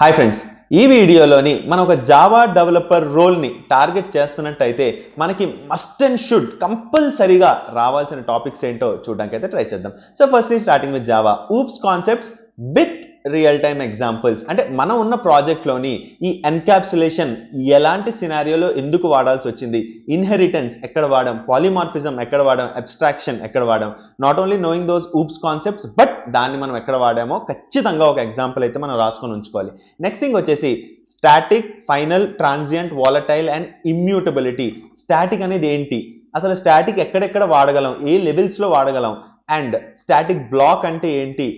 Hi friends, ఈ వీడియోలోని మనం ఒక జావా డెవలపర్ రోల్ని టార్గెట్ చేస్తున్నట్టయితే మనకి మస్ట్ అండ్ షుడ్ కంపల్సరీగా రావాల్సిన టాపిక్స్ ఏంటో చూడడానికి అయితే ట్రై చేద్దాం. So firstly starting with Java oops concepts with real time examples. అంటే మనం ఉన్న ప్రాజెక్ట్లోని ఈ ఎన్కాప్సులేషన్ ఎలాంటి సినారియోలో ఎందుకు వాడాల్సి వచ్చింది, ఇన్హెరిటెన్స్ ఎక్కడ వాడాం, పాలిమార్ఫిజం ఎక్కడ వాడాం, అబ్స్ట్రాక్షన్ ఎక్కడ వాడాం, not only knowing those OOPS concepts but దాన్ని మనం ఎక్కడ వాడామో ఖచ్చితంగా ఒక ఎగ్జాంపుల్ అయితే మనం రాసుకొని ఉంచుకోవాలి. నెక్స్ట్ థింగ్ వచ్చేసి static, final, transient, volatile and immutability. Static అనేది ఏంటి, అసలు స్టాటిక్ ఎక్కడెక్కడ వాడగలం, ఏ లెవెల్స్లో వాడగలం, అండ్ స్టాటిక్ బ్లాక్ అంటే ఏంటి,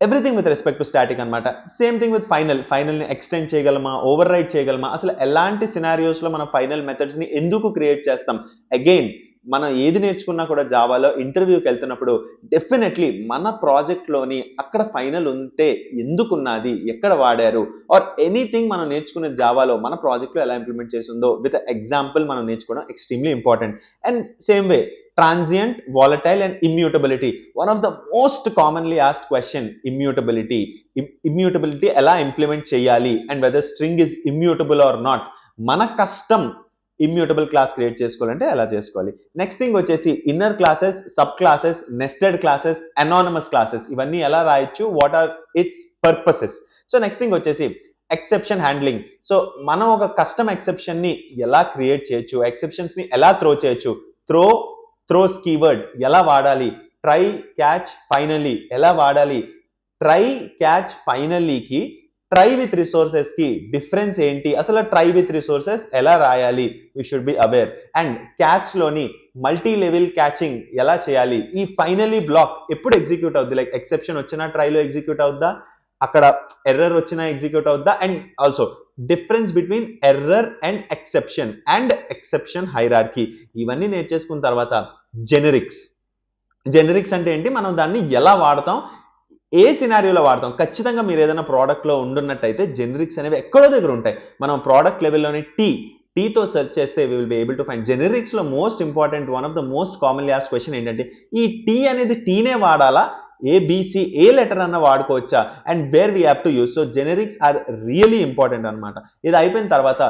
everything with respect to static అనమాట. సేమ్ థింగ్ విత్ ఫైనల్ని ఎక్స్టెండ్ చేయగలమా, ఓవర్ రైడ్ చేయగలమా, అసలు ఎలాంటి సినారియోస్లో మనం ఫైనల్ మెథడ్స్ని ఎందుకు క్రియేట్ చేస్తాం. అగైన్ మనం ఏది నేర్చుకున్నా కూడా జావాలో ఇంటర్వ్యూకి వెళ్తున్నప్పుడు డెఫినెట్లీ మన ప్రాజెక్ట్లోని అక్కడ ఫైనల్ ఉంటే ఎందుకున్నది, ఎక్కడ వాడారు, ఆర్ ఎనీథింగ్ మనం నేర్చుకునే జావాలో మన ప్రాజెక్ట్లో ఎలా ఇంప్లిమెంట్ చేసిందో విత్ ఎగ్జాంపుల్ మనం నేర్చుకోవడం extremely important. And same way transient, volatile and immutability. One of the most commonly asked question, immutability. Immutability ఎలా ఇంప్లిమెంట్ చేయాలి and whether string is immutable or not. మన కస్టమ్ ఇమ్యూటబుల్ క్లాస్ క్రియేట్ చేసుకోవాలంటే ఎలా చేసుకోవాలి. Next thing వచ్చేసి inner classes, sub classes, nested classes, anonymous classes ఇవన్నీ ఎలా రాయొచ్చు, what are its purposes. So next thing వచ్చేసి ఎక్సెప్షన్ హ్యాండ్లింగ్. సో మనం ఒక కస్టమ్ ఎక్సెప్షన్ ని ఎలా క్రియేట్ చేయొచ్చు, ఎక్సెప్షన్స్ ని ఎలా త్రో చేయొచ్చు, థ్రోస్ కీవర్డ్ ఎలా వాడాలి, ట్రై, క్యాచ్, ఫైనలీ ఎలా వాడాలి, ట్రై, క్యాచ్, ఫైనలీకి ట్రై విత్ రిసోర్సెస్ కి డిఫరెన్స్ ఏంటి, అసలు ట్రై విత్ రిసోర్సెస్ ఎలా రాయాలి, we should be aware. And catch లోని మల్టీ లెవెల్ క్యాచింగ్ ఎలా చేయాలి, ఈ ఫైనలీ బ్లాక్ ఎప్పుడు ఎగ్జిక్యూట్ అవుద్ది, లైక్ ఎక్సెప్షన్ వచ్చినా ట్రైలో ఎగ్జిక్యూట్ అవుద్దా, అక్కడ ఎర్రర్ వచ్చినా ఎగ్జిక్యూట్ అవుద్దా, and also difference between error and exception hierarchy. ఇవన్నీ నేర్చేసుకున్న తర్వాత జెనరిక్స్ అంటే ఏంటి, మనం దాన్ని ఎలా వాడతాం, ఏ సినారియోలో వాడతాం. ఖచ్చితంగా మీరు ఏదైనా ప్రోడక్ట్లో ఉండున్నట్టయితే జెనరిక్స్ అనేవి ఎక్కడో దగ్గర ఉంటాయి. మనం ప్రోడక్ట్ లెవెల్లోని టీతో సెర్చ్ చేస్తే we will be able to find. Generics లో most important, one of the most commonly asked question ఏంటంటే ఈ టీ అనేది టీనే వాడాలా, ఏబిసి ఏ లెటర్ అన్న వాడుకోవచ్చా, and where we have to use. So generics are really important అనమాట. ఇది అయిపోయిన తర్వాత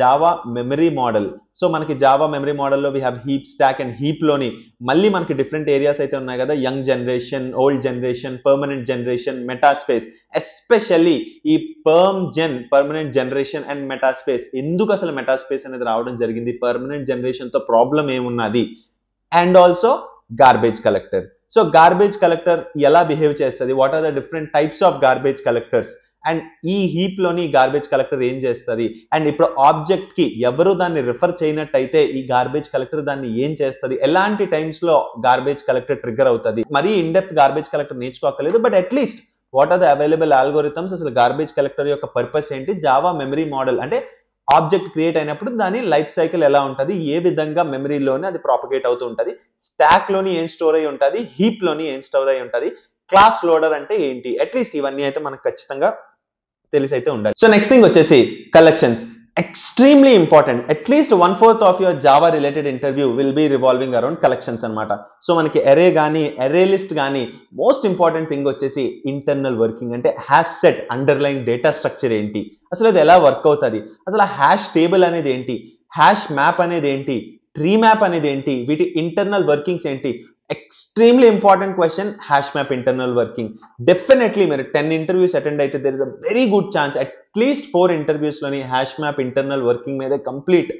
జావా మెమరీ మోడల్. సో మనకి జావా మెమరీ మోడల్లో we have heap, stack and హీప్లోని మళ్ళీ మనకి డిఫరెంట్ ఏరియాస్ అయితే ఉన్నాయి కదా, young generation, old generation, permanent generation, metaspace. Especially ఈ పర్మనెంట్ జనరేషన్ అండ్ మెటాస్పేస్, ఎందుకు అసలు మెటాస్పేస్ అనేది రావడం జరిగింది, పర్మనెంట్ జనరేషన్తో ప్రాబ్లం ఏమున్నది, and also garbage collector. So garbage collector ఎలా బిహేవ్ చేస్తుంది, what are the different types of garbage collectors, and ఈ హీప్ లోని గార్బేజ్ కలెక్టర్ ఏం చేస్తుంది, అండ్ ఇప్పుడు ఆబ్జెక్ట్ కి ఎవరు దాన్ని రిఫర్ చేయనట్టయితే ఈ గార్బేజ్ కలెక్టర్ దాన్ని ఏం చేస్తుంది, ఎలాంటి టైమ్స్ లో గార్బేజ్ కలెక్టర్ ట్రిగ్గర్ అవుతుంది. మరీ ఇన్ డెప్త్ గార్బేజ్ కలెక్టర్ నేర్చుకోకలేదు, but at least what are the available algorithms, అసలు గార్బేజ్ కలెక్టర్ యొక్క పర్పస్ ఏంటి, జావా మెమరీ మోడల్ అంటే ఆబ్జెక్ట్ క్రియేట్ అయినప్పుడు దాని లైఫ్ సైకిల్ ఎలా ఉంటుంది, ఏ విధంగా మెమరీలోనే అది ప్రాపగేట్ అవుతూ ఉంటుంది, స్టాక్ లోని ఏం స్టోర్ అయి ఉంటుంది, హీప్ లోని ఏం స్టోర్ అయి ఉంటుంది, క్లాస్ లోడర్ అంటే ఏంటి, అట్లీస్ట్ ఇవన్నీ అయితే మనకు ఖచ్చితంగా తెలిసి అయితే ఉండాలి. సో నెక్స్ట్ థింగ్ వచ్చేసి collections. Extremely important. At least 1/4 of your Java related interview will be revolving around collections అనమాట. సో మనకి ఎరే కానీ ఎరే లిస్ట్ కానీ మోస్ట్ ఇంపార్టెంట్ థింగ్ వచ్చేసి ఇంటర్నల్ వర్కింగ్. అంటే hash set underline data structure ఏంటి, అసలు అది ఎలా వర్క్ అవుతుంది, అసలు హ్యాష్ టేబుల్ అనేది ఏంటి, హ్యాష్ మ్యాప్ అనేది ఏంటి, ట్రీ మ్యాప్ అనేది ఏంటి, వీటి ఇంటర్నల్ వర్కింగ్స్ ఏంటి. Extremely important question hash map internal working. Definitely మీరు 10 ఇంటర్వ్యూస్ అటెండ్ అయితే there is a very good chance at least 4 interviews లోని హ్యాష్ మ్యాప్ ఇంటర్నల్ వర్కింగ్ మీద కంప్లీట్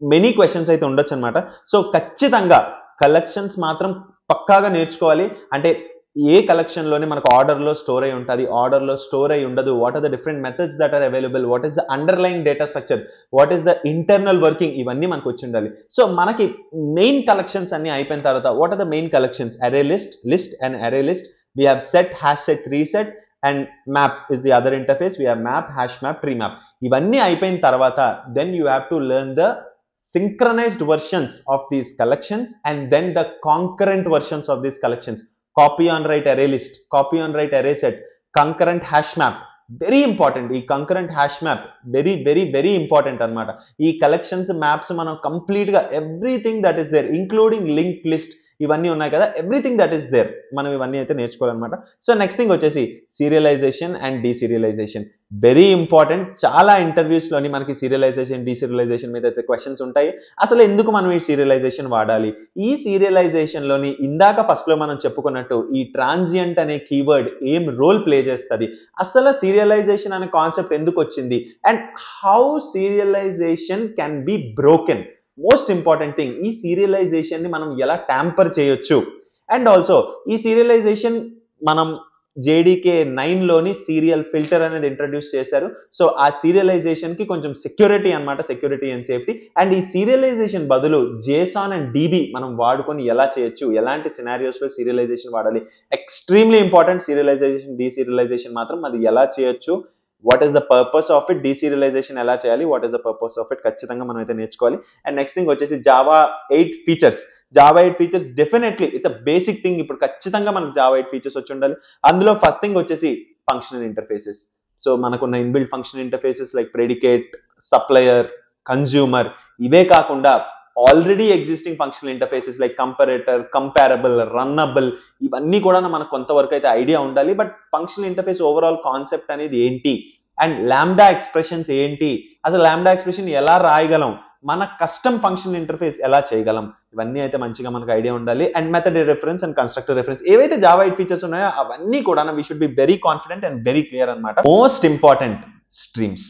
మెనీ క్వశ్చన్స్ అయితే ఉండొచ్చు అనమాట. సో ఖచ్చితంగా కలెక్షన్స్ మాత్రం పక్కాగా నేర్చుకోవాలి. అంటే ఏ కలెక్షన్ లోనే మనకు ఆర్డర్ లో స్టోర్ అయి ఉంటుంది, ఆర్డర్ లో స్టోర్ అయి ఉండదు, what are the different methods that are available, what is the underline data structure, what is the internal working, ఇవన్నీ మనకు వచ్చి ఉండాలి. సో మనకి మెయిన్ కలెక్షన్స్ అన్ని అయిపోయిన తర్వాత what are the main collections, array list and array list, we have set, hash set, reset and map is the other interface. We have map, hash map, tree map. ఇవన్నీ అయిపోయిన తర్వాత then you have to learn the synchronized versions of these collections and then the concurrent versions of these collections. Copy on write array list, copy on write array set, concurrent hash map, very important. ఈ concurrent hash map very very very important అనమాట. ఈ collections maps మనం complete గా everything that is there including link list ఇవన్నీ ఉన్నాయి కదా, everything that is there మనం ఇవన్నీ అయితే నేర్చుకోవాలన్నమాట. సో నెక్స్ట్ థింగ్ వచ్చేసి serialization and deserialization. Very important. చాలా ఇంటర్వ్యూస్ లోని మనకి సీరియలైజేషన్ డీసీరియలైజేషన్ మీద అయితే క్వశ్చన్స్ ఉంటాయి. అసలు ఎందుకు మనం ఈ సీరియలైజేషన్ వాడాలి, ఈ సీరియలైజేషన్ లోని ఇందాక ఫస్ట్ లో మనం చెప్పుకున్నట్టు ఈ ట్రాన్సియంట్ అనే కీవర్డ్ ఏం రోల్ ప్లే చేస్తుంది, అసలు సీరియలైజేషన్ అనే కాన్సెప్ట్ ఎందుకు వచ్చింది, and how serialization can be broken. Most important thing, ఈ సీరియలైజేషన్ ని మనం ఎలా ట్యాంపర్ చేయొచ్చు. అండ్ ఆల్సో ఈ సీరియలైజేషన్ మనం JDK 9 లోని సీరియల్ ఫిల్టర్ అనేది ఇంట్రడ్యూస్ చేశారు. సో ఆ సీరియలైజేషన్ కి కొంచెం సెక్యూరిటీ అన్నమాట, సెక్యూరిటీ అండ్ సేఫ్టీ. అండ్ ఈ సీరియలైజేషన్ బదులు JSON అండ్ DB మనం వాడుకొని ఎలా చేయొచ్చు, ఎలాంటి సినారియోస్ లో సీరియలైజేషన్ వాడాలి, ఎక్స్ట్రీమ్లీ ఇంపార్టెంట్. సీరియలైజేషన్ డీసీరియలైజేషన్ మాత్రం అది ఎలా చేయొచ్చు, what is the purpose of it, deserialization ఎలా చేయాలి, what is the purpose of it, ఖచ్చితంగా మనం అయితే నేర్చుకోవాలి. అండ్ నెక్స్ట్ థింగ్ వచ్చేసి Java 8 features. Java 8 features definitely it's a basic thing. ఇప్పుడు ఖచ్చితంగా మనకు జావా 8 ఫీచర్స్ వచ్చి ఉండాలి. అందులో ఫస్ట్ థింగ్ వచ్చేసి ఫంక్షనల్ ఇంటర్ఫేసెస్. సో మనకున్న inbuilt functional interfaces like predicate, supplier, consumer, ఇవే కాకుండా already existing functional interfaces like comparator, comparable, runnable, ఇవన్నీ కూడా మనకు కొంతవరకు అయితే ఐడియా ఉండాలి. But functional interface overall concept అనేది ఏంటి, అండ్ లాంబ్డా ఎక్స్ప్రెషన్స్ ఏంటి, అసలు లాంబ్డా ఎక్స్ప్రెషన్ ఎలా రాయగలం, మన కస్టమ్ ఫంక్షనల్ ఇంటర్ఫేస్ ఎలా చేయగలం, ఇవన్నీ అయితే మంచిగా మనకు ఐడియా ఉండాలి. And method reference and constructor reference, ఏవైతే జావా 8 ఫీచర్స్ ఉన్నాయో అవన్నీ కూడా we should be very confident and very clear అన్నమాట. Most important streams,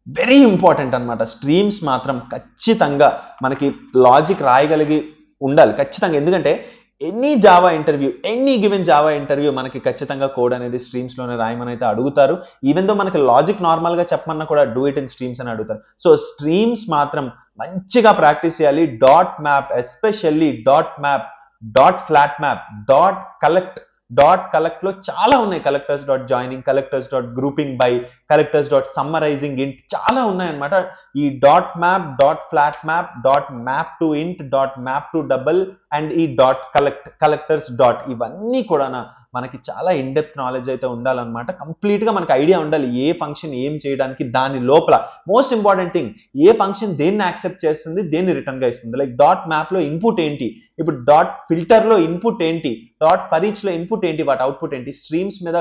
very important అన్నమాట. స్ట్రీమ్స్ మాత్రం ఖచ్చితంగా మనకి లాజిక్ రాయగలిగి ఉండాలి ఖచ్చితంగా. ఎందుకంటే any Java interview, any given Java interview మనకి ఖచ్చితంగా కోడ్ అనేది స్ట్రీమ్స్ లోనే రాయమని అయితే అడుగుతారు. ఈవెన్ దో మనకి లాజిక్ నార్మల్ గా చెప్పమన్నా కూడా డూ ఇట్ ఇన్ స్ట్రీమ్స్ అని అడుగుతారు. సో స్ట్రీమ్స్ మాత్రం మంచిగా ప్రాక్టీస్ చేయాలి. Dot map, especially dot map, dot flat map, dot collect లో చాలా ఉన్నాయి. Collectors dot joining, collectors dot grouping by, collectors dot summarising ఇంట్, చాలా ఉన్నాయన్నమాట. ఈ dot map, dot flat map, dot map to ఇంట్, dot map to double, and ఈ dot collectors dot, ఇవన్నీ కూడా మనకి చాలా ఇన్ డెప్త్ నాలెడ్జ్ అయితే ఉండాలన్నమాట. కంప్లీట్ గా మనకి ఐడియా ఉండాలి ఏ ఫంక్షన్ ఏం చేయడానికి, దాని లోపల మోస్ట్ ఇంపార్టెంట్ థింగ్ ఏ ఫంక్షన్ దేన్ని యాక్సెప్ట్ చేస్తుంది, దేన్ని రిటర్న్ గా ఇస్తుంది. లైక్ డాట్ మ్యాప్ లో ఇన్పుట్ ఏంటి, ఇప్పుడు డాట్ ఫిల్టర్ లో ఇన్పుట్ ఏంటి, డాట్ ఫర్ ఈచ్ లో ఇన్పుట్ ఏంటి, వాటి అవుట్పుట్ ఏంటి. స్ట్రీమ్స్ మీద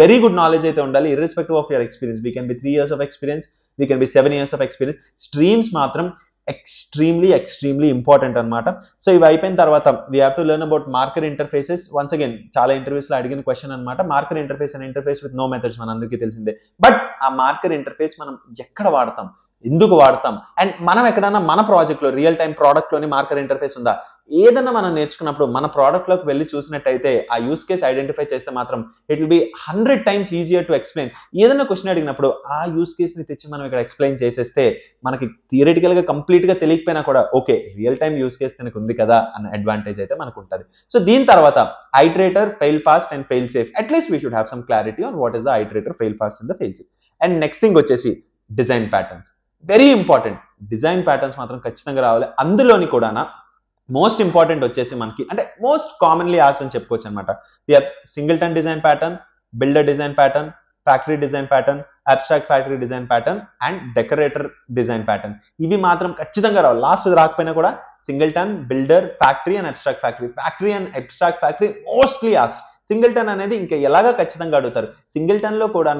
వెరీ గుడ్ నాలెడ్జ్ అయితే ఉండాలి. Irrespective of your experience, we can be 3 years of experience, we can be 7 years of experience. Streams మాత్రం ఎక్స్ట్రీమ్లీ ఇంపార్టెంట్ అన్నమాట. సో ఇవి అయిపోయిన తర్వాత we have to learn about marker interfaces. Once again చాలా interviews లో అడిగిన క్వశ్చన్ అన్నమాట. Marker interface అనే ఇంటర్ఫేస్ విత్ నో మెథడ్స్ మన అందరికీ తెలిసిందే. బట్ ఆ మార్కర్ ఇంటర్ఫేస్ మనం ఎక్కడ వాడతాం, ఎందుకు వాడతాం, అండ్ మనం ఎక్కడన్నా మన ప్రాజెక్ట్ లో రియల్ టైం ప్రోడక్ట్ లోని మార్కర్ ఇంటర్ఫేస్ ఉందా, ఏదన్నా మనం నేర్చుకున్నప్పుడు మన ప్రోడక్ట్ లోకి వెళ్ళి చూసినట్టయితే ఆ యూస్ కేస్ ఐడెంటిఫై చేస్తే మాత్రం it will be 100 times easier to explain. ఏదైనా క్వశ్చన్ అడిగినప్పుడు ఆ యూస్ కేస్ ని తెచ్చి మనం ఇక్కడ ఎక్స్ప్లెయిన్ చేసేస్తే మనకి థియరిటికల్ గా కంప్లీట్ గా తెలియకపోయినా కూడా okay real time use case తనకు ఉంది కదా అన్న అడ్వాంటేజ్ అయితే మనకు ఉంటుంది. సో దీని తర్వాత iterator, fail fast and fail safe. At least we should have some clarity on what is the iterator, fail fast and the fail safe. And next thing వచ్చేసి design patterns. Very important. Design patterns మాత్రం ఖచ్చితంగా రావాలి. అందులోని కూడా most important వచ్చేసి మనకి అంటే most commonly asked అని చెప్పుకోవచ్చు అనమాట. Singleton design pattern, builder design pattern, factory design pattern, abstract factory design pattern and decorator design pattern. ఇవి మాత్రం ఖచ్చితంగా రావాలి. లాస్ట్ రాకపోయినా కూడా singleton, builder, factory and abstract factory. Factory and abstract factory mostly asked. Singleton అనేది ఇంకా ఎలాగా ఖచ్చితంగా అడుగుతారు. సింగిల్టన్ లో కూడా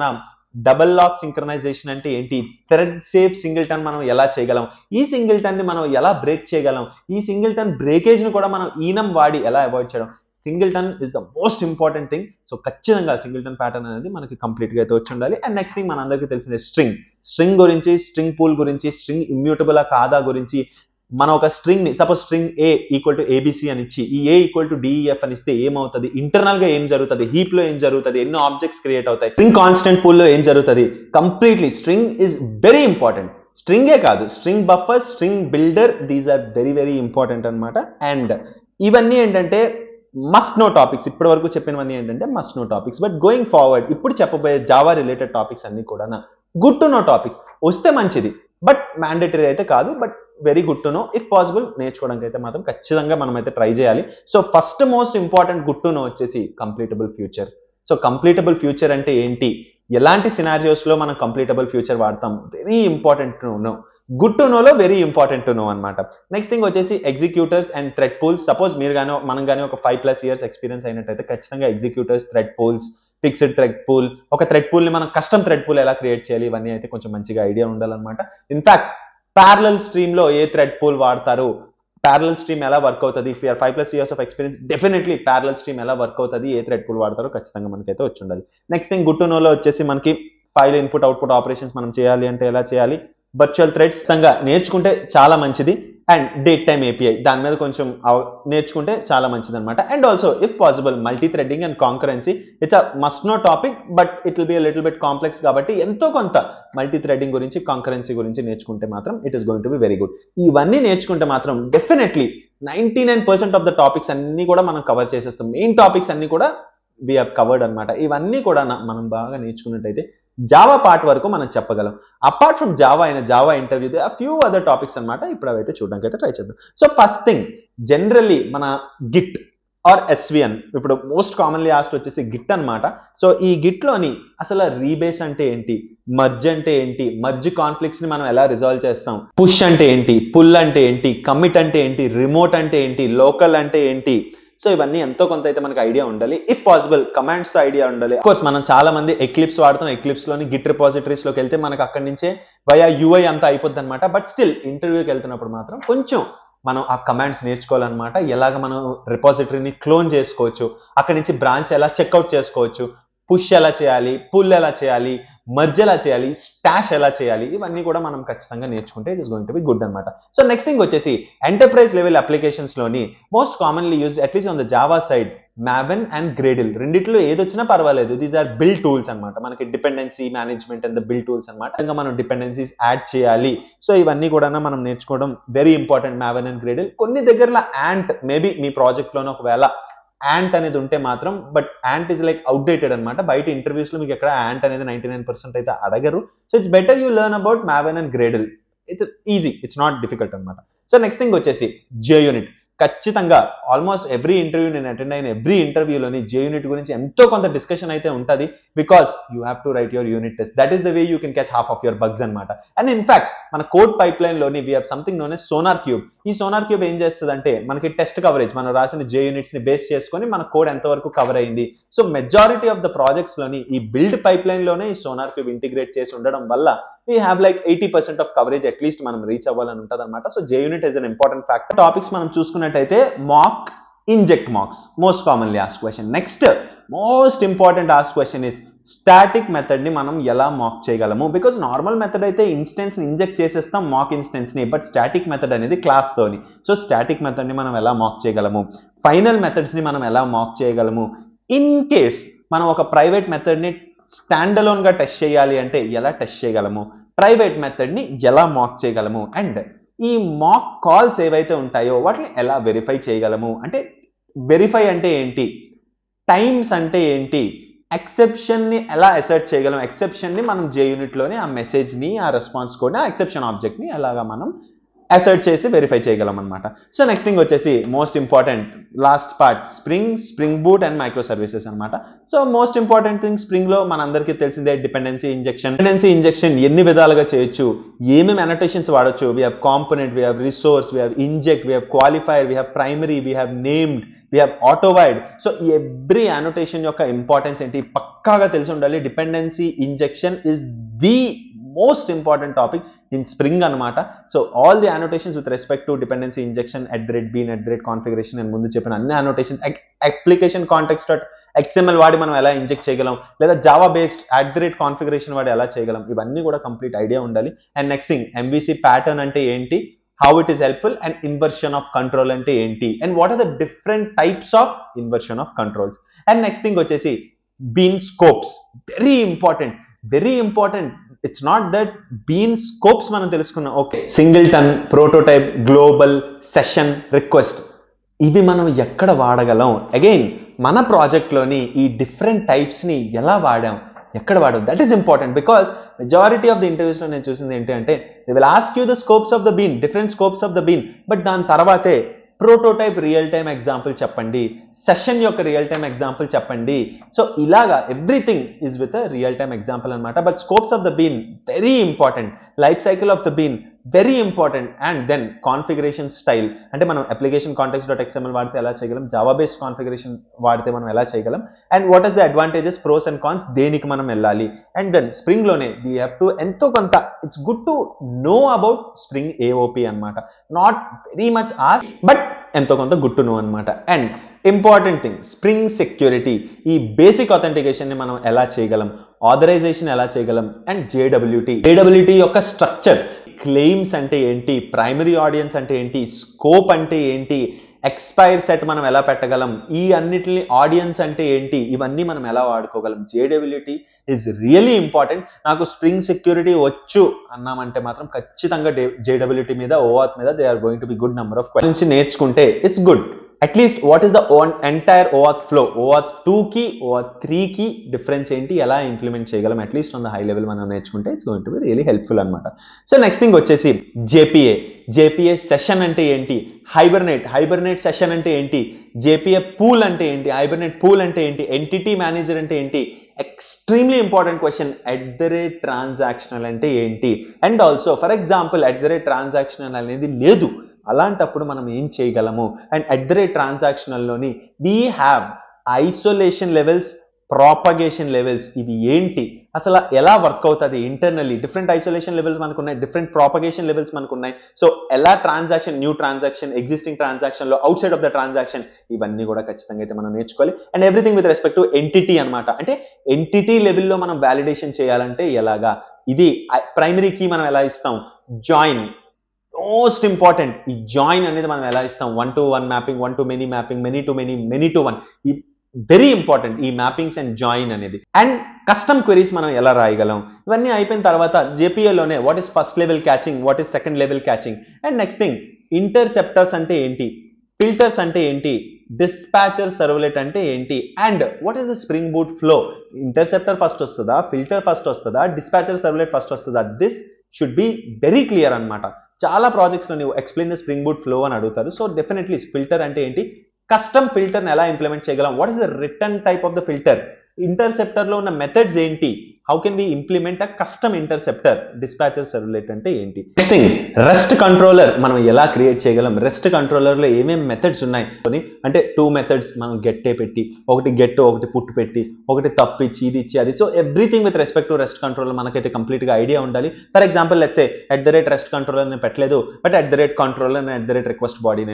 డబల్ లాక్ సింక్రనైజేషన్ అంటే ఏంటి, థ్రెడ్ సేఫ్ సింగిల్టన్ మనం ఎలా చేయగలం, ఈ సింగిల్టన్ ని మనం ఎలా బ్రేక్ చేయగలం, ఈ సింగిల్టన్ బ్రేకేజ్ ని కూడా మనం ఈనం వాడి ఎలా అవాయిడ్ చేయడం. Singleton is the most important thing. So ఖచ్చితంగా సింగిల్టన్ ప్యాటర్న్ అనేది మనకి కంప్లీట్ గా అయితే వచ్చి ఉండాలి. అండ్ నెక్స్ట్ థింగ్ మనందరికీ తెలిసిందే స్ట్రింగ్ గురించి, స్ట్రింగ్ పూల్ గురించి, స్ట్రింగ్ ఇమ్యూటబుల్ కాదా గురించి. మనం ఒక స్ట్రింగ్ ని suppose string A equal to ABC అని ఇచ్చి ఈ ఏ ఈక్వల్ టు డిఈఎఫ్ అని ఇస్తే ఏమవుతుంది, ఇంటర్నల్ గా ఏం జరుగుతుంది, హీప్ లో ఏం జరుగుతుంది, ఎన్నో ఆబ్జెక్ట్స్ క్రియేట్ అవుతాయి, స్ట్రింగ్ కాన్స్టెంట్ పూల్ లో ఏం జరుగుతుంది. Completely string is very important. స్ట్రింగే కాదు, string buffer, string builder, these are very very important అనమాట. అండ్ ఇవన్నీ ఏంటంటే మస్ట్ నో టాపిక్స్. ఇప్పటి వరకు చెప్పినవన్నీ ఏంటంటే must know topics. But going forward ఇప్పుడు చెప్పబోయే జావా రిలేటెడ్ టాపిక్స్ అన్ని కూడా గుడ్ టు నో టాపిక్స్. వస్తే మంచిది, బట్ మ్యాండేటరీ అయితే కాదు, but very good to know. If possible నేర్చుకోవడానికి అయితే మాత్రం ఖచ్చితంగా మనం అయితే ట్రై చేయాలి. So first most important good to know వచ్చేసి completable future. So completable future అంటే ఏంటి, ఎలాంటి సినారియోస్ లో మనం కంప్లీటబుల్ ఫ్యూచర్ వాడతాం, very important to know. Good to నోలో వెరీ ఇంపార్టెంట్ టు నో అనమాట. నెక్స్ట్ థింగ్ వచ్చేసి executors and thread pools. Suppose మీరు కానీ మనం కానీ ఒక 5+ years ఎక్స్పీరియన్స్ అయినట్టయితే ఖచ్చితంగా executors, thread pools, fixed thread pool, ఒక థ్రెడ్ పూల్ ని మనం కస్టమ్ థ్రెడ్ పూల్ ఎలా క్రియేట్ చేయాలి, ఇవన్నీ అయితే కొంచెం మంచిగా ఐడియా ఉండాలన్నమాట. ఇన్ఫాక్ట్ ప్యారలల్ స్ట్రీమ్ లో ఏ థ్రెడ్ పూల్ వాడతారు, ప్యారలల్ స్ట్రీమ్ ఎలా వర్క్ అవుతుంది, if you're 5+ years of experience definitely parallel stream ఎలా వర్క్ అవుతుంది, ఏ థ్రెడ్ పూల్ వాడతారో ఖచ్చితంగా మనకైతే వచ్చి ఉండాలి. నెక్స్ట్ థింగ్ గుడ్ టు నోలో వచ్చేసి మనకి ఫైల్ ఇన్పుట్ అవుట్పుట్ ఆపరేషన్స్ మనం చేయాలి అంటే ఎలా చేయాలి, వర్చువల్ థ్రెడ్స్ నేర్చుకుంటే చాలా మంచిది. అండ్ డేట్ టైమ్ ఏపీఐ దాని మీద కొంచెం నేర్చుకుంటే చాలా మంచిది అనమాట. And also if possible multi threading and concurrency, it's a must know topic but it will be little bit complex కాబట్టి ఎంతో కొంత మల్టీ థ్రెడ్డింగ్ గురించి, కాంకరెన్సీ గురించి నేర్చుకుంటే మాత్రం it is going to be very good. ఇవన్నీ నేర్చుకుంటే మాత్రం డెఫినెట్లీ 99% ఆఫ్ ద టాపిక్స్ అన్ని కూడా మనం కవర్ చేసేస్తాం. మెయిన్ టాపిక్స్ అన్ని కూడా వి హావ్ కవర్డ్ అనమాట. ఇవన్నీ కూడా మనం బాగా నేర్చుకున్నట్టయితే జావా పార్ట్ వరకు మనం చెప్పగలం. అపార్ట్ ఫ్రమ్ జావా అయిన జావా ఇంటర్వ్యూ ఆ ఫ్యూ అదర్ టాపిక్స్ అనమాట. ఇప్పుడు అవైతే చూడడానికి అయితే ట్రై చేద్దాం. సో ఫస్ట్ థింగ్ జనరల్లీ మన గిట్ ఆర్ ఎస్విఎన్, ఇప్పుడు మోస్ట్ కామన్లీ ఆస్ట్ వచ్చేసి గిట్ అనమాట. సో ఈ గిట్ లోని అసలు రీబేస్ అంటే ఏంటి, మర్జ్ అంటే ఏంటి, మర్జ్ కాన్ఫ్లిక్ట్స్ ని మనం ఎలా రిజాల్వ్ చేస్తాం, పుష్ అంటే ఏంటి, పుల్ అంటే ఏంటి, కమిట్ అంటే ఏంటి, రిమోట్ అంటే ఏంటి, లోకల్ అంటే ఏంటి, సో ఇవన్నీ ఎంతో కొంత అయితే మనకు ఐడియా ఉండాలి. ఇఫ్ పాసిబుల్ కమాండ్స్ ఐడియా ఉండాలి. కోర్స్ మనం చాలా మంది ఎక్లిప్స్ వాడుతాం, ఎక్లిప్స్ లోని గిట్ రిపాజిటరీస్ లోకి వెళ్తే మనకు అక్కడి నుంచే వయా యూఐ అంతా అయిపోద్ది అనమాట. బట్ స్టిల్ ఇంటర్వ్యూకి వెళ్తున్నప్పుడు మాత్రం కొంచెం మనం ఆ కమాండ్స్ నేర్చుకోవాలన్నమాట. ఎలాగ మనం రిపాజిటరీని క్లోన్ చేసుకోవచ్చు, అక్కడి నుంచి బ్రాంచ్ ఎలా చెక్అవుట్ చేసుకోవచ్చు, పుష్ ఎలా చేయాలి, పుల్ ఎలా చేయాలి, మర్జ్ ఎలా చేయాలి, స్టాష్ ఎలా చేయాలి, ఇవన్నీ కూడా మనం ఖచ్చితంగా నేర్చుకుంటే it is going to be good అనమాట. సో నెక్స్ట్ థింగ్ వచ్చేసి ఎంటర్ప్రైజ్ లెవెల్ అప్లికేషన్స్ లోని most commonly use at least on the Java side Maven and Gradle, రెండిట్లో ఏది వచ్చినా పర్వాలేదు. దీస్ ఆర్ బిల్డ్ టూల్స్ అనమాట. మనకి dependency management and the build tools అనమాట. ఇంకా మనం డిపెండెన్సీస్ యాడ్ చేయాలి. సో ఇవన్నీ కూడా మనం నేర్చుకోవడం వెరీ ఇంపార్టెంట్. మావెన్ అండ్ గ్రేడిల్ కొన్ని దగ్గరలో యాంట్, మేబీ మీ ప్రాజెక్ట్ లోనే ఒకవేళ యాంట్ అనేది ఉంటే మాత్రం, but ant is like outdated అనమాట. బయట ఇంటర్వ్యూస్ లో మీకు ఎక్కడ యాంట్ అనేది 99% అయితే అడగరు. So it's better you learn about Maven and Gradle. It's easy, it's not difficult అనమాట. సో నెక్స్ట్ థింగ్ వచ్చేసి JUnit. ఖచ్చితంగా ఆల్మోస్ట్ ఎవ్రీ ఇంటర్వ్యూ నేను అటెండ్ అయిన ఎవ్రీ ఇంటర్వ్యూలోని JUnit గురించి ఎంతో కొంత డిస్కషన్ అయితే ఉంటుంది. Because you have to write your unit test. That is the way you can catch half of your bugs అనమాట. అండ్ ఇన్ఫాక్ట్ మన కోడ్ పైప్ లైన్ లోని we have something known as sonar cube. ఈ sonar cube ఏం చేస్తుంది అంటే మనకి test coverage, మనం రాసిన JUnits ని బేస్ చేసుకొని మన కోడ్ ఎంతవరకు కవర్ అయింది. So majority of the projects లోని ఈ బిల్డ్ పైప్ లైన్ లోనే ఈ సోనార్ క్యూబ్ ఇంటిగ్రేట్ చేసి ఉండడం వల్ల we have like 80% of coverage at least మనం రీచ్ అవ్వాలని ఉంటుంది అనమాట. So JUnit is an important factor. Topics మనం చూసుకున్నట్టయితే mock, inject mocks most commonly asked question. Next most important asked question is static method ని మనం ఎలా మాక్ చేయగలము. బికాజ్ నార్మల్ మెథడ్ అయితే ఇన్స్టెన్స్ ని ఇంజెక్ట్ చేసేస్తాం మాక్ ఇన్స్టెన్స్ ని, బట్ స్టాటిక్ మెథడ్ అనేది క్లాస్ తోని. సో స్టాటిక్ మెథడ్ ని మనం ఎలా మాక్ చేయగలము, ఫైనల్ మెథడ్స్ ని మనం ఎలా మాక్ చేయగలము, ఇన్ కేస్ మనం ఒక ప్రైవేట్ మెథడ్ ని స్టాండ్ అలోన్ గా టెస్ట్ చేయాలి అంటే ఎలా టెస్ట్ చేయగలము, ప్రైవేట్ మెథడ్ ని ఎలా మాక్ చేయగలము, అండ్ ఈ మాక్ కాల్స్ ఏవైతే ఉంటాయో వాటిని ఎలా వెరిఫై చేయగలము. అంటే వెరిఫై అంటే ఏంటి, టైమ్స్ అంటే ఏంటి, ఎక్సెప్షన్ ని ఎలా అసర్ట్ చేయగలం, ఎక్సెప్షన్ ని మనం JUnit లోని ఆ మెసేజ్ ని, ఆ రెస్పాన్స్ కోడ్ ని, ఆ ఎక్సెప్షన్ ఆబ్జెక్ట్ ని ఎలాగా మనం అసర్ట్ చేసి వెరిఫై చేయగలం అనమాట. సో నెక్స్ట్ థింగ్ వచ్చేసి most important last part Spring Boot and microservices అనమాట. So most important thing Spring లో మనందరికీ తెలిసిందే డిపెండెన్సీ ఇంజెక్షన్ ఎన్ని విధాలుగా చేయొచ్చు, ఏమేమి అనోటేషన్స్ వాడొచ్చు. We have component, we have resource, we have inject, we have qualifier, we have primary, we have named, we have ఆటోవైడ్. సో ఎవ్రీ అనోటేషన్ యొక్క ఇంపార్టెన్స్ ఏంటి పక్కాగా తెలిసి ఉండాలి. Dependency injection is the most important topic in Spring అనమాట. So all the annotations with respect to dependency injection, @bean, @configuration and ముందు చెప్పిన అన్ని అనోటేషన్స్, అప్లికేషన్ కాంటెక్స్ట్ XML వాడి మనం ఎలా ఇంజెక్ట్ చేయగలం, లేదా జావా బేస్డ్ @configuration వాడి ఎలా చేయగలం, ఇవన్నీ కూడా కంప్లీట్ ఐడియా ఉండాలి. And next thing MVC pattern అంటే ఏంటి, how it is helpful, and inversion of control అంటే ఏంటి, and what are the different types of inversion of controls. And next thing వచ్చేసి bean scopes, very important. It's not that bean scopes మనం తెలుసుకున్నాం, okay, singleton, prototype, global, session, request, ఇవి మనం ఎక్కడ వాడగలం, again మన ప్రాజెక్ట్ లోని ఈ డిఫరెంట్ టైప్స్ ని ఎలా వాడాం, ఎక్కడ వాడదు, that is important. Because majority of the interviews లో నేను చూసింది ఏంటి అంటే they will ask you the scopes of the bean, different scopes of the bean, but దాని తర్వాతే ప్రోటోటైప్ రియల్ టైమ్ ఎగ్జాంపుల్ చెప్పండి, సెషన్ యొక్క రియల్ టైమ్ ఎగ్జాంపుల్ చెప్పండి. సో ఇలాగా everything is with a real time example అనమాట. But scopes of the bean very important, life cycle of the bean very important. And then configuration style, అంటే మనం application context dot XML వాడితే ఎలా చేయగలం, Java based configuration వాడితే మనం ఎలా చేయగలం, and what is the advantages, pros and cons, దేనికి మనం వెళ్ళాలి. అండ్ దెన్ స్ప్రింగ్ లోనే వీ హ్యావ్ టు ఎంతో కొంత, it's good to know about Spring AOP అనమాట. Not very much ask, but ఎంతో కొంత గుడ్ టు నో అనమాట. And important thing Spring security, ఈ బేసిక్ అథెంటికేషన్ ని మనం ఎలా చేయగలం, ఆథరైజేషన్ ఎలా చేయగలం, అండ్ జేడబ్ల్యూటీ యొక్క స్ట్రక్చర్, క్లెయిమ్స్ అంటే ఏంటి, ప్రైమరీ ఆడియన్స్ అంటే ఏంటి, స్కోప్ అంటే ఏంటి, ఎక్స్పైర్ సెట్ మనం ఎలా పెట్టగలం, ఈ అన్నిటిని ఆడియన్స్ అంటే ఏంటి, ఇవన్నీ మనం ఎలా వాడుకోగలం. JWT is really important. నాకు స్ప్రింగ్ సెక్యూరిటీ వచ్చు అన్నామంటే మాత్రం ఖచ్చితంగా జేడబ్ల్యూటీ మీద, ఓఆత్ మీద they are going to be good number of questions నేర్చుకుంటే it's good. At least what is the entire OAuth flow, OAuth 2 కి OAuth 3 కి డిఫరెన్స్ ఏంటి, ఎలా ఇంప్లిమెంట్ చేయగలం, at least on the high level మనం నేర్చుకుంటే it's going to be really helpful అనమాట. So next thing వచ్చేసి జేపీఏ సెషన్ అంటే ఏంటి, హైబర్నేట్ సెషన్ అంటే ఏంటి, జేపీఏ పూల్ అంటే ఏంటి, హైబర్నేట్ పూల్ అంటే ఏంటి, ఎంటిటీ మేనేజర్ అంటే ఏంటి, ఎక్స్ట్రీమ్లీ ఇంపార్టెంట్ క్వశ్చన్ @transactional అంటే ఏంటి. And also for example @transactional అనేది లేదు, అలాంటప్పుడు మనం ఏం చేయగలము. అండ్ @transactional లోని we have isolation levels, propagation levels, ఇవి ఏంటి, అసలు ఎలా వర్క్ అవుతుంది ఇంటర్నల్లీ, డిఫరెంట్ ఐసోలేషన్ లెవెల్స్ మనకు ఉన్నాయి, డిఫరెంట్ ప్రాపగేషన్ లెవెల్స్ మనకు ఉన్నాయి. సో ఎలా transaction, new transaction, existing transaction లో, outside of the transaction, ఇవన్నీ కూడా ఖచ్చితంగా అయితే మనం నేర్చుకోవాలి. And everything with respect to entity అనమాట, అంటే ఎంటిటీ లెవెల్లో మనం వ్యాలిడేషన్ చేయాలంటే ఎలాగా, ఇది ప్రైమరీ కీ మనం ఎలా ఇస్తాం, జాయిన్ మోస్ట్ ఇంపార్టెంట్, ఈ జాయిన్ అనేది మనం ఎలా ఇస్తాం, 1-to-1 mapping, 1-to-many mapping, many-to-many, many-to-one, ఈ వెరీ ఇంపార్టెంట్ ఈ మ్యాపింగ్స్ అండ్ జాయిన్ అనేది. అండ్ కస్టమ్ క్వెరీస్ మనం ఎలా రాయగలం, ఇవన్నీ అయిపోయిన తర్వాత జేపీఏలోనే what is first level caching, what is second level caching, and next thing interceptors అంటే ఏంటి, ఫిల్టర్స్ అంటే ఏంటి, డిస్పాచర్ సర్వ్లెట్ అంటే ఏంటి, and what is the Spring Boot flow, interceptor first వస్తుందా, ఫిల్టర్ ఫస్ట్ వస్తుందా, డిస్పాచర్ సర్వ్లెట్ ఫస్ట్ వస్తుందా, this should be very clear అనమాట. చాలా ప్రాజెక్ట్స్ లో నువ్వు explain the Spring Boot flow అని అడుగుతారు. సో డెఫినెట్లీ ఫిల్టర్ అంటే ఏంటి, కస్టమ్ ఫిల్టర్ని ఎలా ఇంప్లిమెంట్ చేయగలం, what is the return type of the filter, interceptor లో ఉన్న మెథడ్స్ ఏంటి, how can we implement a custom interceptor, dispatcher servlet అంటే ఏంటి. నెక్స్ట్ థింగ్ రెస్ట్ కంట్రోలర్ మనం ఎలా క్రియేట్ చేయగలం, రెస్ట్ కంట్రోలర్ లో ఏమేమి మెథడ్స్ ఉన్నాయి, అంటే 2 మెథడ్స్ మనం గెట్టే పెట్టి, ఒకటి గెట్, ఒకటి పుట్ పెట్టి, ఒకటి తప్పు ఇచ్చి, ఇది ఇచ్చి, అది. So everything with respect to REST controller మనకైతే కంప్లీట్ గా ఐడియా ఉండాలి. For example let's say @REST controller నేను పెట్టలేదు, but @controller @request body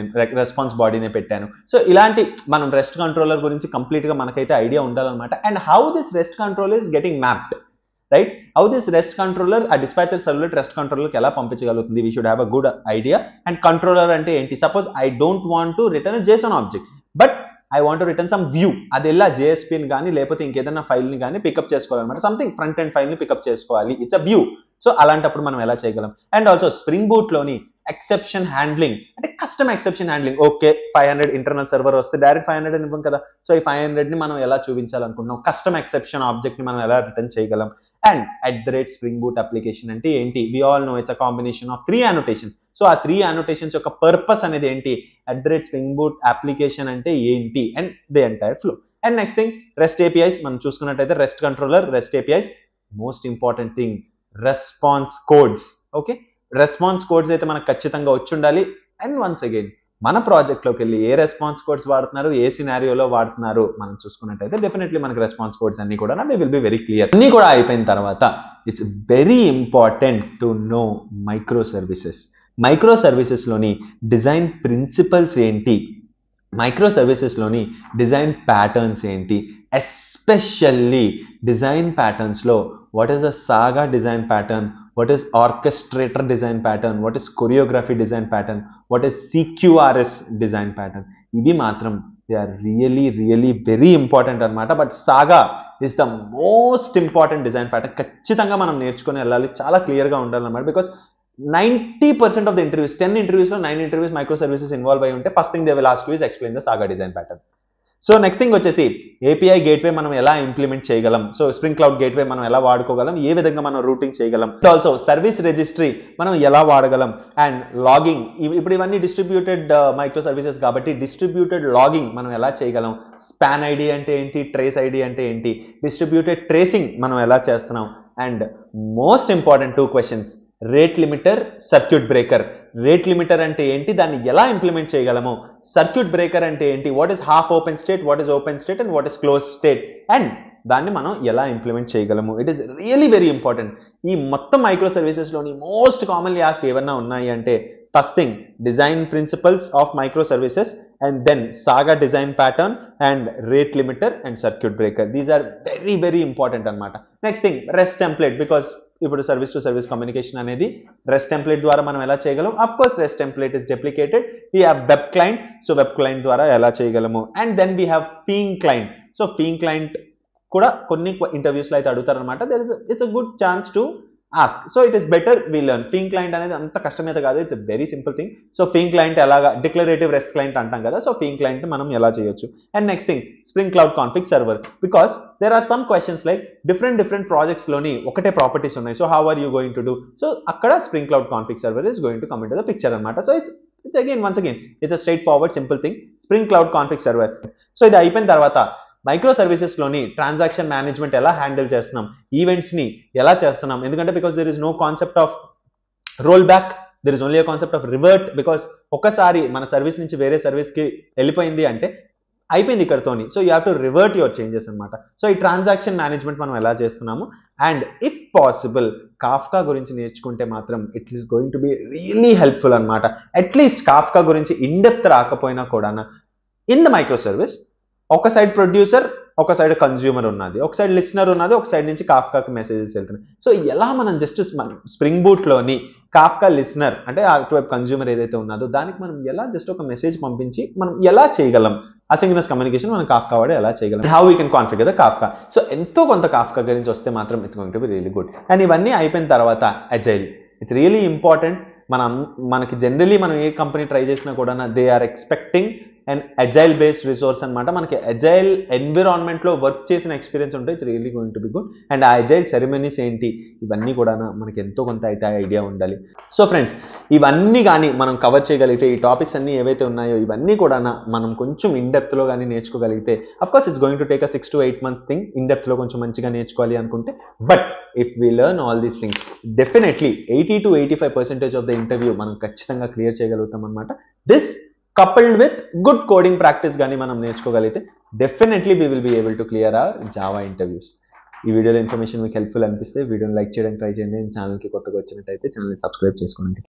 response బాడీనే పెట్టాను. సో ఇలాంటి మనం రెస్ట్ కంట్రోలర్ గురించి కంప్లీట్ గా మనకైతే ఐడియా ఉండాలన్నమాట. And how this REST controller is getting mapped, right, how this REST controller ఆ డిస్పాచర్ సర్వ్లెట్ రెస్ట్ కంట్రోలర్కి ఎలా పంపించగలుగుతుంది, we should have a good idea. And controller అంటే ఏంటి, suppose I don't want to return JSON object, but I want to return some view, అది ఎలా JSPని కానీ లేకపోతే ఇంకేదైనా ఫైల్ని కానీ పికప్ చేసుకోవాలన్నమాట, సంథింగ్ ఫ్రంట్ ఎండ్ ఫైల్ని పికప్ చేసుకోవాలి, ఇట్స్ అ వ్యూ. సో అలాంటప్పుడు మనం ఎలా చేయగలం. అండ్ ఆల్సో స్ప్రింగ్ బూట్ లోని ఎక్సెప్షన్ హ్యాండ్లింగ్, అంటే custom exception handling, okay 500 internal server వస్తే డైరెక్ట్ 500 అని ఇవ్వం కదా, సో ఈ 500 ని మనం ఎలా చూపించాలనుకుంటున్నాం, కస్టమ్ ఎక్సెప్షన్ ఆబ్జెక్ట్ ని మనం ఎలా రిటర్న్ చేయగలం. అండ్ @Spring Boot application అంటే ఏంటి, we all know it's a combination of 3 annotations. So ఆ 3 annotations యొక్క పర్పస్ అనేది ఏంటి, @Spring Boot application అంటే ఏంటి, and the entire flow. And next thing REST APIs మనం చూసుకున్నట్టయితే REST controller, REST APIs, most important thing response codes. Okay, response codes అయితే మనకు ఖచ్చితంగా వచ్చి ఉండాలి. అండ్ వన్స్ అగైన్ మన ప్రాజెక్ట్ లోకి వెళ్ళి ఏ రెస్పాన్స్ కోడ్స్ వాడుతున్నారు, ఏ సినారియోలో వాడుతున్నారు మనం చూసుకున్నట్టయితే డెఫినెట్లీ మనకి రెస్పాన్స్ కోడ్స్ అన్ని కూడా we will be very clear. అన్ని కూడా అయిపోయిన తర్వాత it's very important to know micro services లోని డిజైన్ ప్రిన్సిపల్స్ ఏంటి, మైక్రో సర్వీసెస్ లోని డిజైన్ ప్యాటర్న్స్ ఏంటి, ఎస్పెషల్లీ డిజైన్ ప్యాటర్న్స్ లో what is a saga design pattern, what is orchestrator design pattern, what is choreography design pattern, what is CQRS design pattern, ivi matram they are really very important anamata. But saga is the most important design pattern, ఖచ్చితంగా మనం నేర్చుకొని వెళ్ళాలి, చాలా clear గా ఉండాలన్నమాట. Because 90% of the interviews, 10 interviews లో 9 interviews micro services involve అయి ఉంటే first thing they will ask you is explain the saga design pattern. So next thing వచ్చేసి ఏపీఐ గేట్వే మనం ఎలా ఇంప్లిమెంట్ చేయగలం, సో స్ప్రింగ్ క్లౌడ్ గేట్వే మనం ఎలా వాడుకోగలం, ఏ విధంగా మనం రూటింగ్ చేయగలం, ఆల్సో సర్వీస్ రిజిస్ట్రీ మనం ఎలా వాడగలం, అండ్ లాగింగ్, ఇప్పుడు ఇవన్నీ డిస్ట్రిబ్యూటెడ్ మైక్రో సర్వీసెస్ కాబట్టి డిస్ట్రిబ్యూటెడ్ లాగింగ్ మనం ఎలా చేయగలం, స్పాన్ ఐడి అంటే ఏంటి, ట్రేస్ ఐడి అంటే ఏంటి, డిస్ట్రిబ్యూటెడ్ ట్రేసింగ్ మనం ఎలా చేస్తున్నాం, and most important 2 questions, rate limiter, circuit breaker. Rate limiter అంటే ఏంటి, దాన్ని ఎలా ఇంప్లిమెంట్ చేయగలము, సర్క్యూట్ బ్రేకర్ అంటే ఏంటి, what is half open state, what is open state and what is close state, and దాన్ని మనం ఎలా ఇంప్లిమెంట్ చేయగలము. It is really very important. ఈ మొత్తం మైక్రో సర్వీసెస్లోని మోస్ట్ కామన్లీ ఆస్క్డ్ ఏమన్నా ఉన్నాయి అంటే, first thing design principles of microservices, and then saga design pattern, and rate limiter and circuit breaker. These are very very important అనమాట. Next thing REST template, because ఇప్పుడు service to service communication అనేది rest template ద్వారా మనం ఎలా చేయగలం. Of course rest template is డెప్లికేటెడ్. We have web client, so web client ద్వారా ఎలా చేయగలము. And then we have ఫీయింగ్ client. So ఫీయింగ్ క్లయింట్ కూడా కొన్ని ఇంటర్వ్యూస్లో అయితే అడుగుతారనమాట. It's a good chance to ask. So it is better we learn. ఫీయింగ్ client అనేది అంత కష్టమైతే కాదు, it's very simple thing. So ఫీయింగ్ క్లయింట్ ఎలాగా, డిక్లరేటివ్ రెస్ట్ క్లయింట్ అంటాం కదా, సో ఫీయింగ్ క్లయింట్ మనం ఎలా చేయొచ్చు. And next thing Spring cloud config server, because there are some questions like different projects లోని ఒకటే ప్రాపర్టీస్ ఉన్నాయి. So how are you going to do, so అక్కడ Spring cloud config server is going to come in to the picture అనమాట. So it's again once again it's a straightforward simple thing, Spring cloud config server. So ఇది అయిపోయిన తర్వాత micro services లోని transaction management ఎలా handle చేస్తున్నాం, events ని ఎలా చేస్తున్నాం. ఎందుకంటే because there is no concept of roll back, there is only a concept of revert. Because ఒకసారి మన సర్వీస్ నుంచి వేరే సర్వీస్ కి వెళ్ళిపోయింది అంటే అయిపోయింది ఇక్కడతోని. So you have to revert your changes అనమాట. సో ఈ ట్రాన్సాక్షన్ మేనేజ్మెంట్ మనం ఎలా చేస్తున్నాము. అండ్ ఇఫ్ పాసిబుల్ కాఫ్కా గురించి నేర్చుకుంటే మాత్రం it is going to be really helpful అనమాట. అట్లీస్ట్ కాఫ్కా గురించి ఇన్ డెప్త్ రాకపోయినా కూడా ఇన్ ద మైక్రో సర్వీస్ ఒక సైడ్ ప్రొడ్యూసర్, ఒక సైడ్ కన్జ్యూమర్ ఉన్నది, ఒక సైడ్ లిసనర్ ఉన్నది, ఒక సైడ్ నుంచి కాఫ్కాకి మెసేజెస్ వెళ్తున్నాయి. సో ఎలా మనం జస్ట్ స్ప్రింగ్ బూట్లోని కాఫ్కా లిసనర్ అంటే అటువైపు కన్జ్యూమర్ ఏదైతే ఉన్నదో దానికి మనం ఎలా జస్ట్ ఒక మెసేజ్ పంపించి మనం ఎలా చేయగలం, అసింక్రనస్ కమ్యూనికేషన్ మనం కాఫ్కా వాడే ఎలా చేయగలం, how we can configure the Kafka. So ఎంతో కొంత కాఫ్కా గురించి వస్తే మాత్రం it's going to be really good. And ఇవన్నీ అయిపోయిన తర్వాత అజైల్, ఇట్స్ రియలీ ఇంపార్టెంట్. మనకి జనరలీ మనం ఏ కంపెనీ ట్రై చేసినా కూడా they are expecting and agile based resource అనమాట. మనకి అజైల్ ఎన్విరాన్మెంట్లో వర్క్ చేసిన ఎక్స్పీరియన్స్ ఉంటే it's really going to be good. And ఆ అజైల్ సెరమనీస్ ఏంటి ఇవన్నీ కూడా మనకి ఎంతో కొంత అయితే ఐడియా ఉండాలి. సో ఫ్రెండ్స్ ఇవన్నీ కానీ మనం కవర్ చేయగలిగితే, ఈ టాపిక్స్ అన్నీ ఏవైతే ఉన్నాయో ఇవన్నీ కూడా మనం కొంచెం ఇన్ డెప్త్లో కానీ నేర్చుకోగలిగితే, of course it's going to take a 6 to 8 months thing in డెప్త్లో కొంచెం మంచిగా నేర్చుకోవాలి అనుకుంటే. But if we learn all these things definitely 80 to 85% of the interview మనం ఖచ్చితంగా క్లియర్ చేయగలుగుతాం అనమాట. This coupled with good coding practice గానీ మనం నేర్చుకోగలిగితే definitely we will be able to clear our Java interviews. ఈ వీడియోలో ఇన్ఫర్మేషన్ మీకు హెల్ప్ఫుల్ అనిపిస్తే వీడియోని లైక్ చేయడానికి ట్రై చేయండి. ఛానల్కి కొత్తగా వచ్చినట్టయితే ఛానల్ని సబ్స్క్రైబ్ చేసుకోండి.